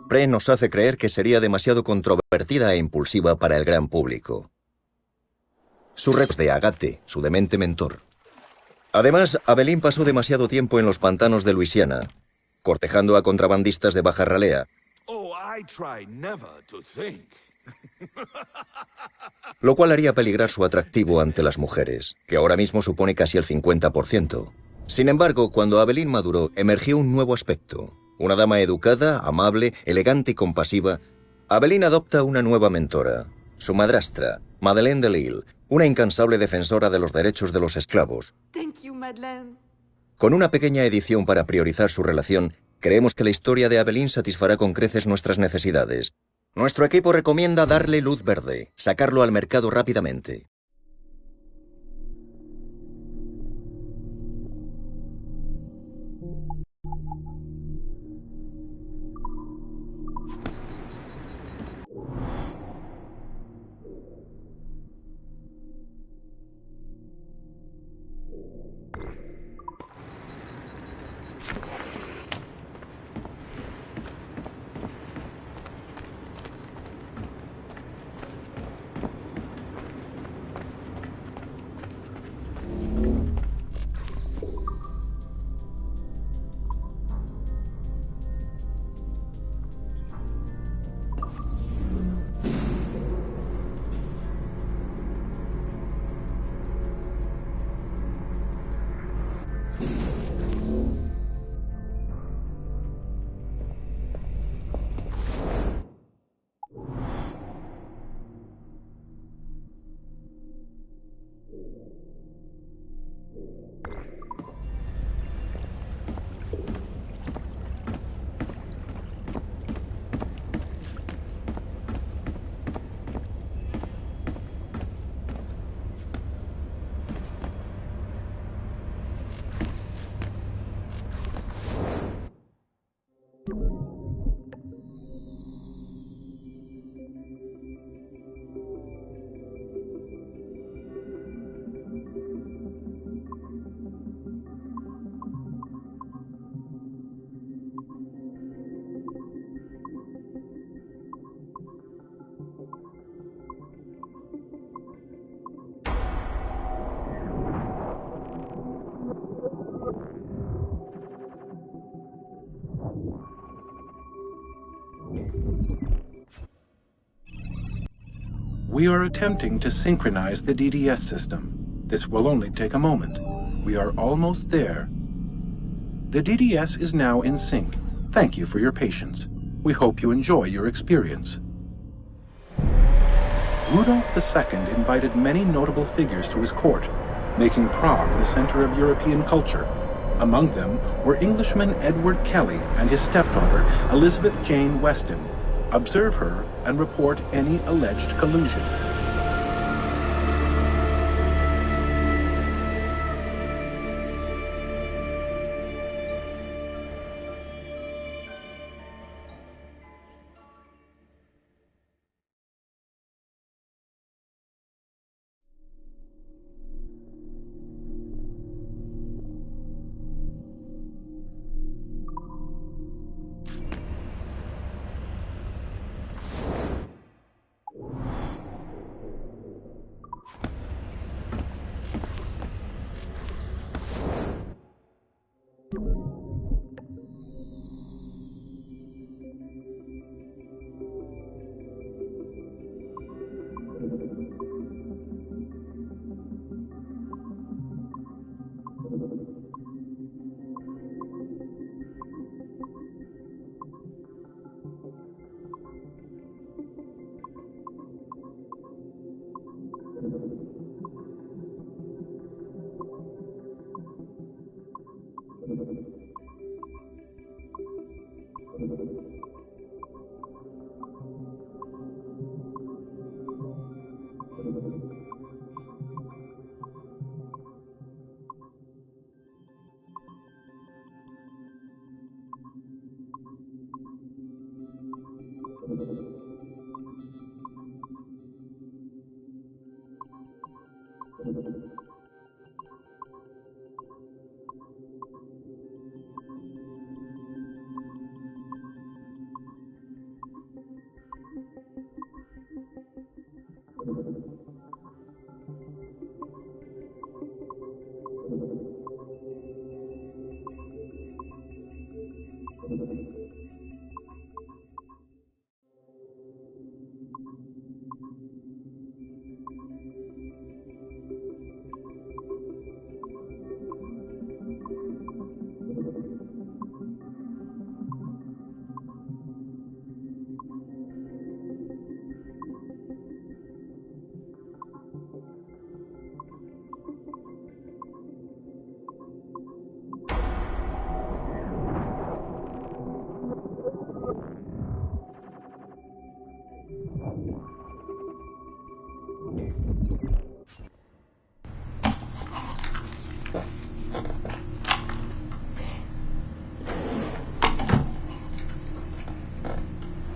Pre nos hace creer que sería demasiado controvertida e impulsiva para el gran público. Su rex de Agate, su demente mentor. Además, Abelín pasó demasiado tiempo en los pantanos de Luisiana, cortejando a contrabandistas de baja ralea, lo cual haría peligrar su atractivo ante las mujeres, que ahora mismo supone casi el 50%. Sin embargo, cuando Abelín maduró, emergió un nuevo aspecto. Una dama educada, amable, elegante y compasiva. Abelín adopta una nueva mentora, su madrastra, Madeleine de Lille, una incansable defensora de los derechos de los esclavos. Thank you, Madeleine. Con una pequeña edición para priorizar su relación, creemos que la historia de Abelín satisfará con creces nuestras necesidades. Nuestro equipo recomienda darle luz verde, sacarlo al mercado rápidamente. We are attempting to synchronize the DDS system. This will only take a moment. We are almost there. The DDS is now in sync. Thank you for your patience. We hope you enjoy your experience. Rudolf II invited many notable figures to his court, making Prague the center of European culture. Among them were Englishman Edward Kelly and his stepdaughter, Elizabeth Jane Weston. Observe her and report any alleged collusion.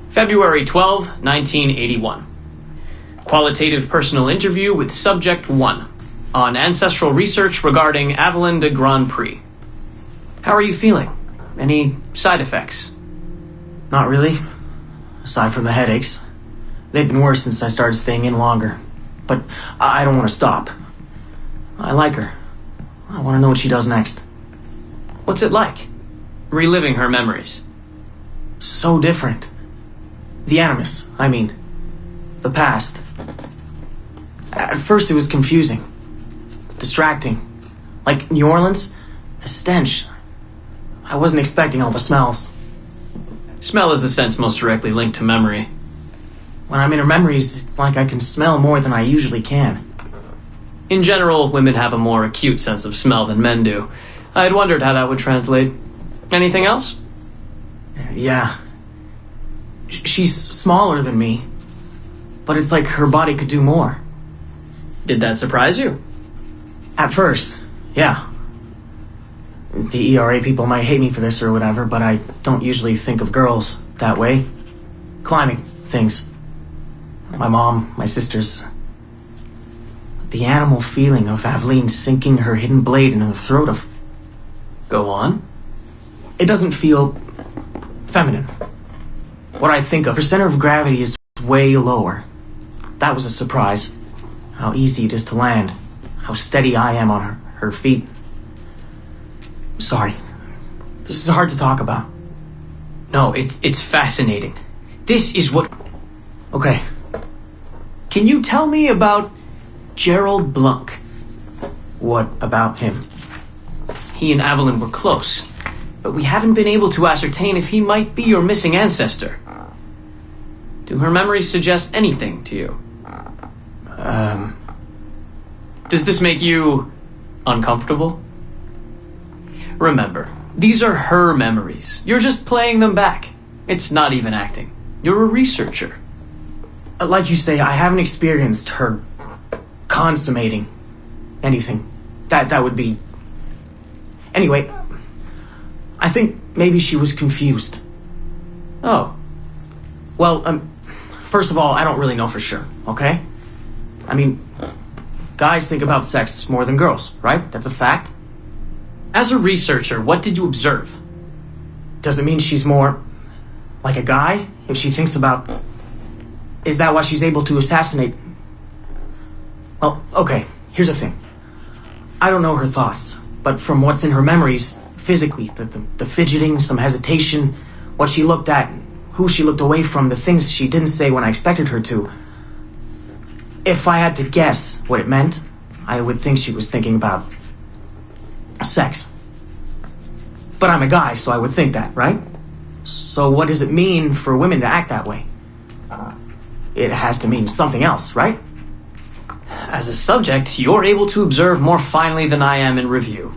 February 12, 1981. Qualitative personal interview with Subject 1 on ancestral research regarding Avalon de Grand Prix. How are you feeling? Any side effects? Not really. Aside from the headaches. They've been worse since I started staying in longer. But I don't want to stop. I like her. I want to know what she does next. What's it like? Reliving her memories. So different. The animus, I mean. The past. At first it was confusing. Distracting. Like New Orleans, the stench. I wasn't expecting all the smells. Smell is the sense most directly linked to memory. When I'm in her memories, it's like I can smell more than I usually can. In general, women have a more acute sense of smell than men do. I had wondered how that would translate. Anything else? Yeah. She's smaller than me, but it's like her body could do more. Did that surprise you? At first, yeah. The ERA people might hate me for this or whatever, but I don't usually think of girls that way. Climbing things. My mom, my sisters. The animal feeling of Aveline sinking her hidden blade into the throat of... Go on. It doesn't feel feminine. What I think of, her center of gravity is way lower. That was a surprise. How easy it is to land. How steady I am on her feet. Sorry. This is hard to talk about. No, it's fascinating. This is what... Okay. Can you tell me about Gerald Blunk? What about him? He and Avalon were close, but we haven't been able to ascertain if he might be your missing ancestor. Do her memories suggest anything to you? Does this make you uncomfortable? Remember, these are her memories. You're just playing them back. It's not even acting. You're a researcher. Like you say, I haven't experienced her consummating anything. That would be... Anyway, I think maybe she was confused. Oh. Well, first of all, I don't really know for sure, okay? I mean, guys think about sex more than girls, right? That's a fact. As a researcher, what did you observe? Does it mean she's more like a guy if she thinks about... Is that why she's able to assassinate... Well, okay, here's the thing. I don't know her thoughts, but from what's in her memories, physically, the fidgeting, some hesitation, what she looked at, who she looked away from, the things she didn't say when I expected her to. If I had to guess what it meant, I would think she was thinking about sex. But I'm a guy, so I would think that, right? So what does it mean for women to act that way? It has to mean something else, right? As a subject, you're able to observe more finely than I am in review.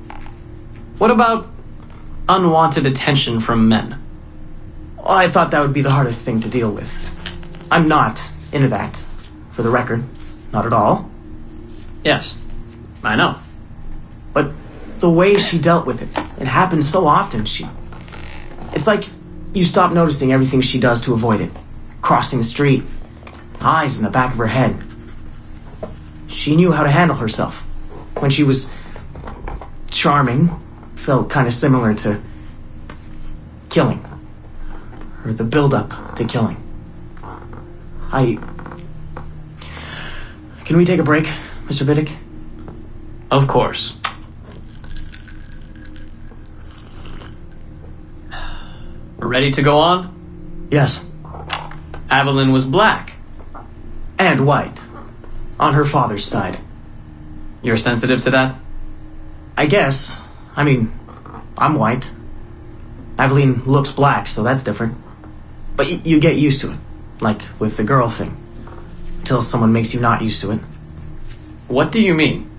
What about unwanted attention from men? Well, I thought that would be the hardest thing to deal with. I'm not into that, for the record. Not at all. Yes, I know. But the way she dealt with it, it happens so often. It's like you stop noticing everything she does to avoid it. Crossing the street, eyes in the back of her head. She knew how to handle herself. When she was charming, felt kind of similar to killing. Or the build-up to killing. Can we take a break, Mr. Vidic? Of course. Ready to go on? Yes. Evelyn was black. And white. On her father's side. You're sensitive to that? I guess. I mean, I'm white. Evelyn looks black, so that's different. But you get used to it. Like with the girl thing. Until someone makes you not used to it. What do you mean?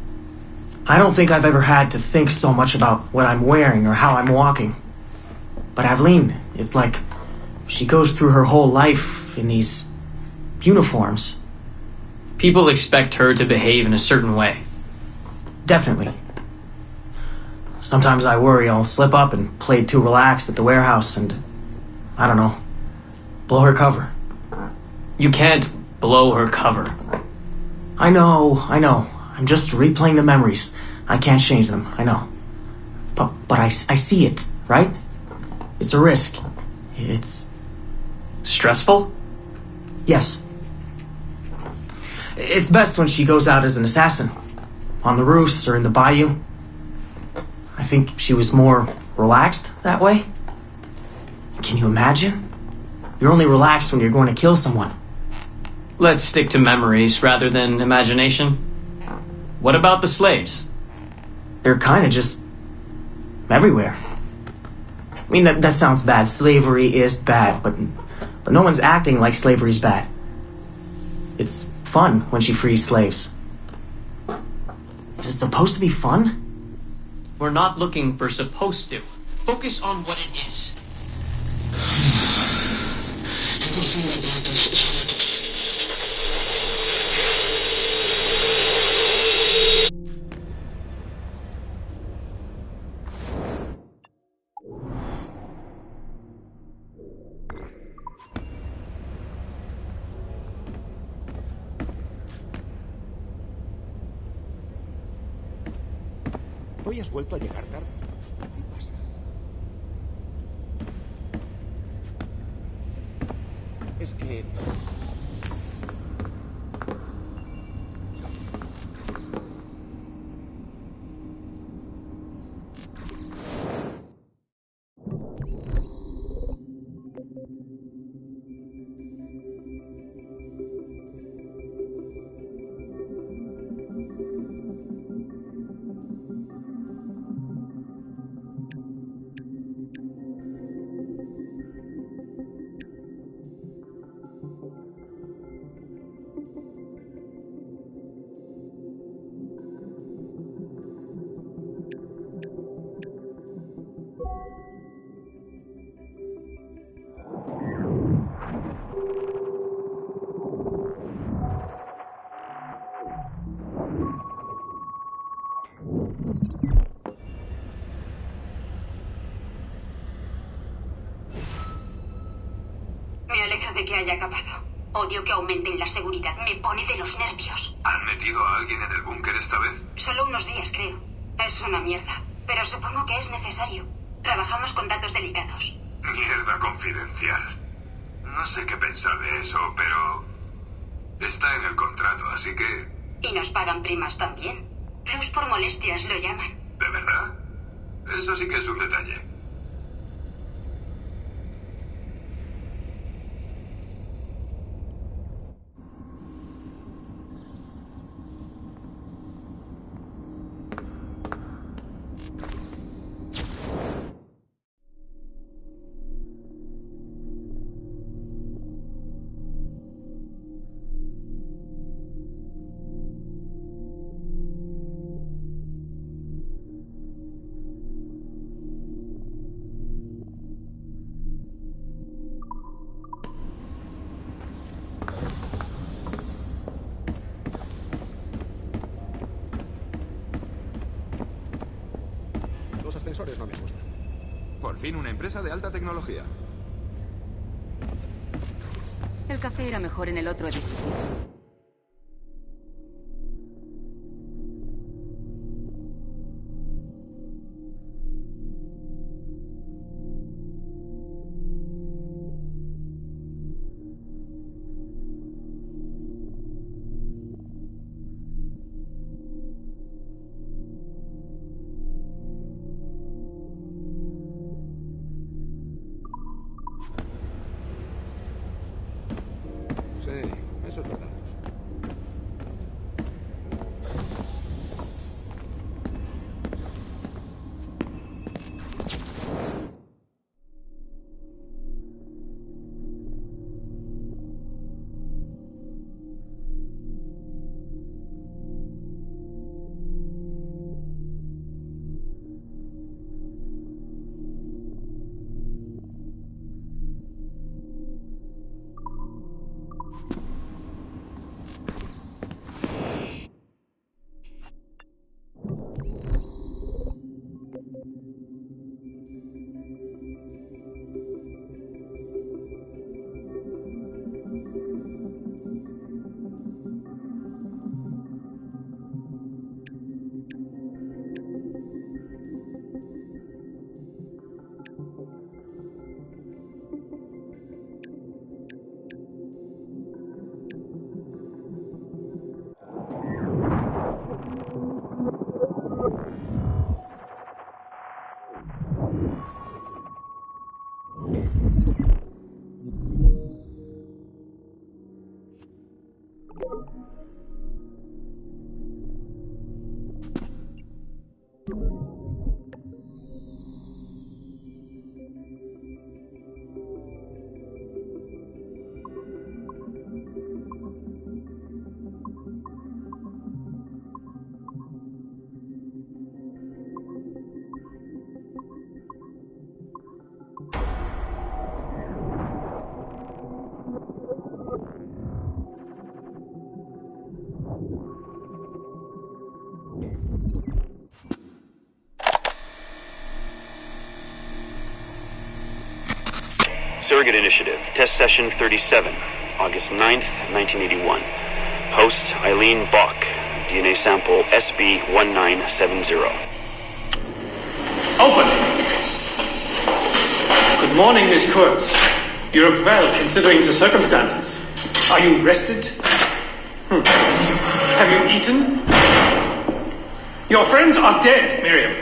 I don't think I've ever had to think so much about what I'm wearing or how I'm walking. But Evelyn, it's like she goes through her whole life in these uniforms. People expect her to behave in a certain way. Definitely. Sometimes I worry I'll slip up and play too relaxed at the warehouse and, I don't know, blow her cover. You can't blow her cover. I know. I'm just replaying the memories. I can't change them, I know. But I see it, right? It's a risk. It's... Stressful? Yes. It's best when she goes out as an assassin. On the roofs or in the bayou. I think she was more relaxed that way. Can you imagine? You're only relaxed when you're going to kill someone. Let's stick to memories rather than imagination. What about the slaves? They're kind of just everywhere. I mean, that sounds bad. Slavery is bad, but no one's acting like slavery's bad. It's fun when she frees slaves. Is it supposed to be fun? We're not looking for supposed to. Focus on what it is. Hoy has vuelto a llegar tarde. ¿Qué pasa? Es que... Me alegro de que haya acabado. Odio que aumenten la seguridad. Me pone de los nervios. ¿Han metido a alguien en el búnker esta vez? Solo unos días, creo. Es una mierda. Pero supongo que es necesario. Trabajamos con datos delicados. Mierda confidencial. No sé qué pensar de eso, pero... está en el contrato, así que... Y nos pagan primas también. Plus por molestias lo llaman. ¿De verdad? Eso sí que es un detalle. Los ascensores no me asustan. Por fin una empresa de alta tecnología. El café era mejor en el otro edificio. Sí, eso es verdad. Surrogate Initiative, Test Session 37, August 9th, 1981. Host, Eileen Bach, DNA sample SB1970. Open! Good morning, Miss Kurtz. You look well, considering the circumstances. Are you rested? Have you eaten? Your friends are dead, Miriam.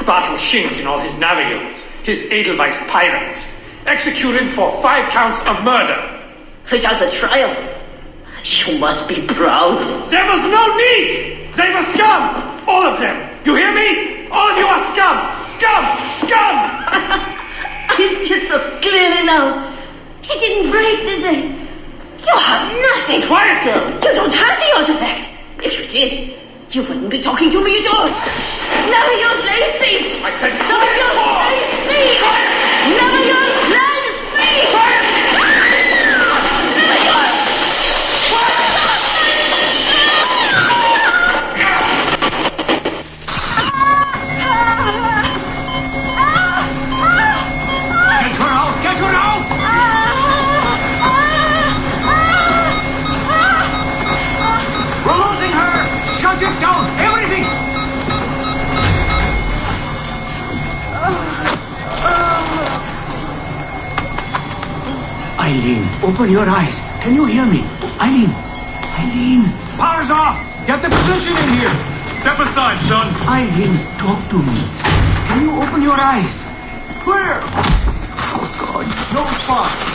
Bartel Schink and all his navigators, his Edelweiss pirates. Executed for 5 counts of murder. Without a trial. You must be proud. There was no need! They were scum! All of them! You hear me? All of you are scum! Scum! Scum! I see it so clearly now. He didn't break, did they? You have nothing. Quiet, girl! You don't have the artifact. If you did, you wouldn't be talking to me at all. Never use lay seat. I said never use lay seat. Never use lay seat. Get down! Everything! Eileen, open your eyes. Can you hear me? Eileen! Eileen! Power's off! Get the position in here! Step aside, son! Eileen, talk to me. Can you open your eyes? Clear! Oh, God. No response.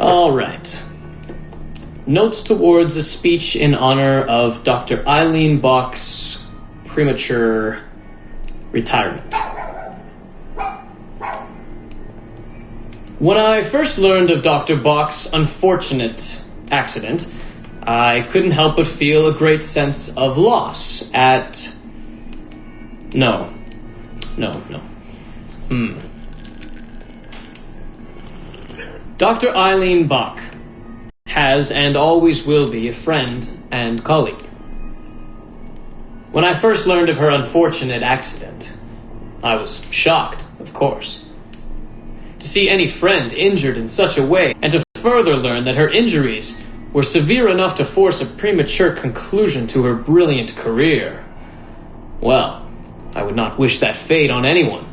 All right. Notes towards a speech in honor of Dr. Eileen Bach's premature retirement. When I first learned of Dr. Bach's unfortunate accident, I couldn't help but feel a great sense of loss at... No. Dr. Eileen Bach has and always will be a friend and colleague. When I first learned of her unfortunate accident, I was shocked, of course. to see any friend injured in such a way, and to further learn that her injuries were severe enough to force a premature conclusion to her brilliant career. Well, I would not wish that fate on anyone.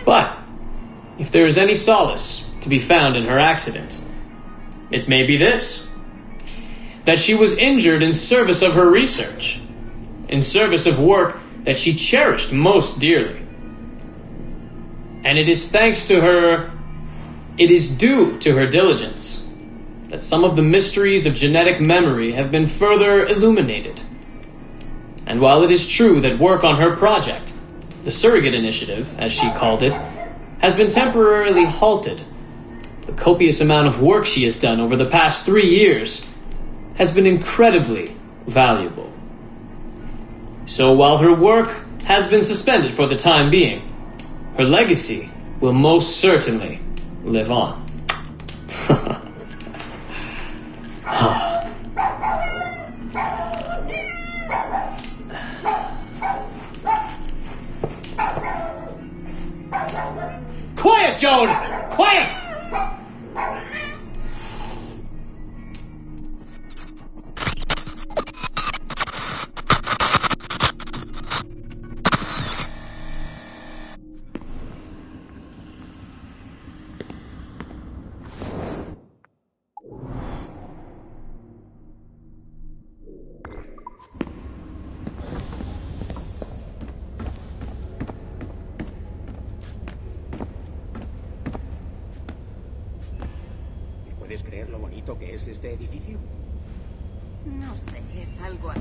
But if there is any solace to be found in her accident, it may be this: that she was injured in service of her research, in service of work that she cherished most dearly. And it is thanks to her, it is due to her diligence, that some of the mysteries of genetic memory have been further illuminated. And while it is true that work on her project, the Surrogate Initiative, as she called it, has been temporarily halted, the copious amount of work she has done over the past 3 years has been incredibly valuable. So while her work has been suspended for the time being, her legacy will most certainly live on. Quiet, Joan! Quiet! ¿Puedes creer lo bonito que es este edificio? No sé, es algo así.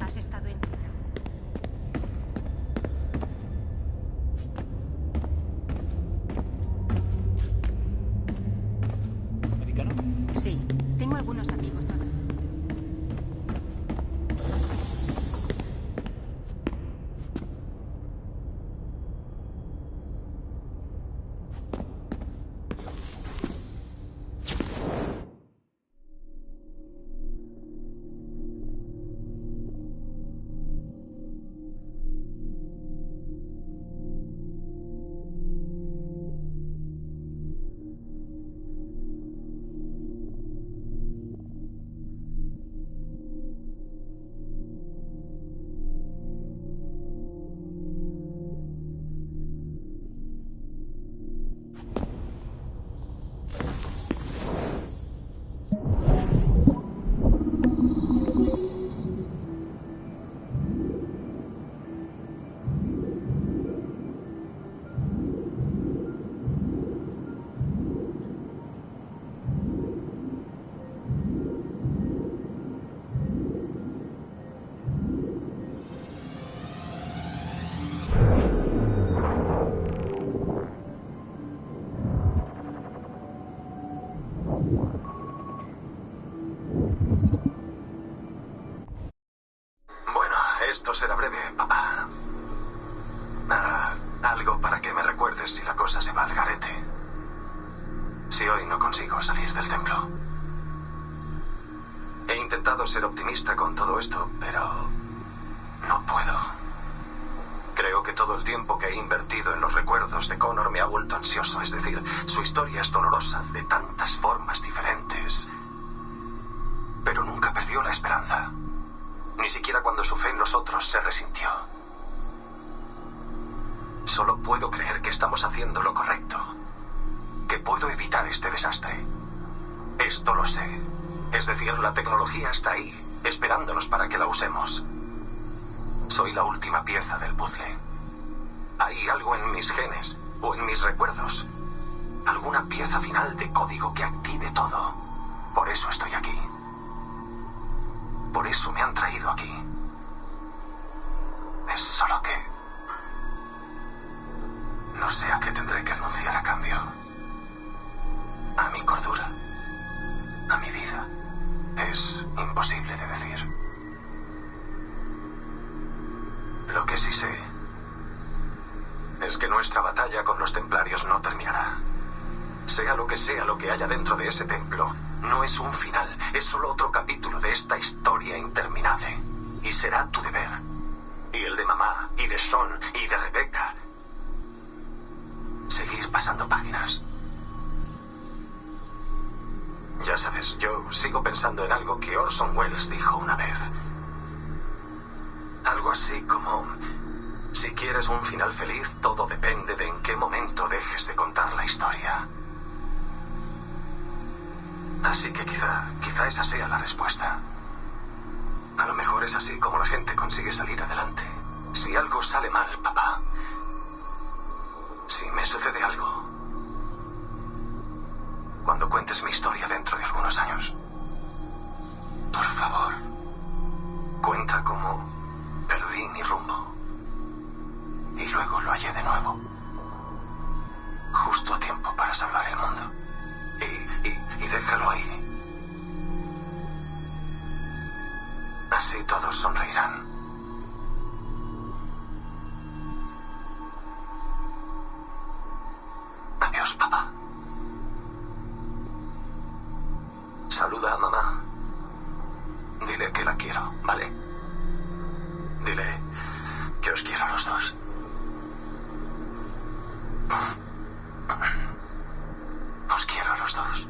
¿Has estado en China? ¿Americano? Sí, tengo algunos amigos. Esto será breve, papá. Algo para que me recuerdes si la cosa se va al garete. Si hoy no consigo salir del templo. He intentado ser optimista con todo esto, pero no puedo. Creo que todo el tiempo que he invertido en los recuerdos de Connor me ha vuelto ansioso. Es decir, su historia es dolorosa de tantas formas diferentes. Pero nunca perdió la esperanza. Ni siquiera cuando su fe en nosotros se resintió. Solo puedo creer que estamos haciendo lo correcto. Que puedo evitar este desastre. Esto lo sé. Es decir, la tecnología está ahí, esperándonos para que la usemos. Soy la última pieza del puzzle. Hay algo en mis genes o en mis recuerdos. alguna pieza final de código que active todo. Por eso estoy aquí. Por eso me han traído aquí. Es solo que... no sé a qué tendré que renunciar a cambio. A mi cordura. A mi vida. Es imposible de decir. Lo que sí sé es que nuestra batalla con los templarios no terminará. Sea lo que haya dentro de ese templo, no es un final, es solo otro capítulo de esta historia interminable. Y será tu deber, y el de mamá, y de Sean, y de Rebecca, seguir pasando páginas. Ya sabes, yo sigo pensando en algo que Orson Welles dijo una vez. Algo así como... si quieres un final feliz, todo depende de en qué momento dejes de contar la historia. Así que quizá esa sea la respuesta. A lo mejor es así como la gente consigue salir adelante. Si algo sale mal, papá. Si me sucede algo. Cuando cuentes mi historia dentro de algunos años. Por favor. Cuenta cómo perdí mi rumbo. Y luego lo hallé de nuevo. Justo a tiempo para salvar el mundo. Y déjalo ahí. Así todos sonreirán. Adiós, papá. Saluda a mamá. Dile que la quiero, ¿vale? Dile que os quiero a los dos. Os quiero a los dos.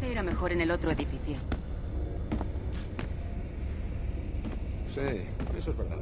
café era mejor en el otro edificio. Sí, eso es verdad.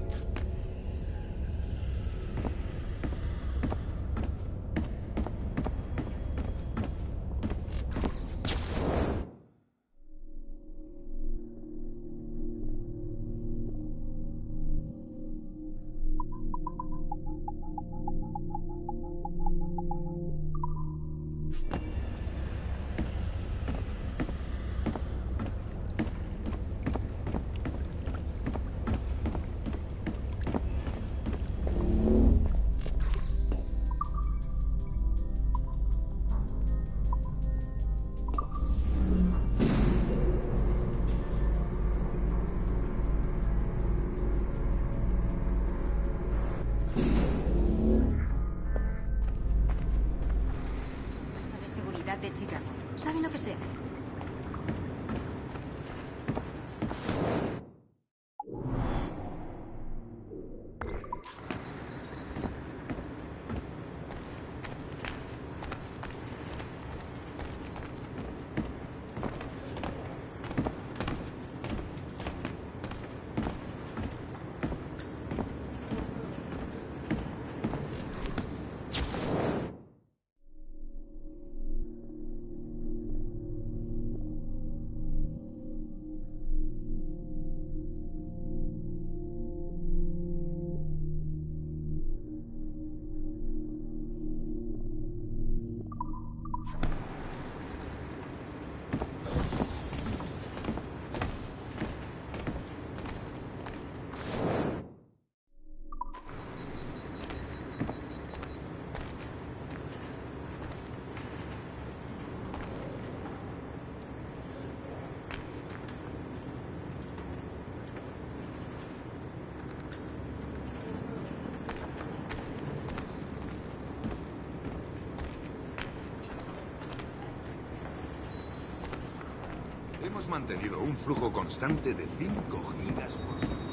De Chicago. ¿Saben lo que se hace? Hemos mantenido un flujo constante de 5 gigas por segundo.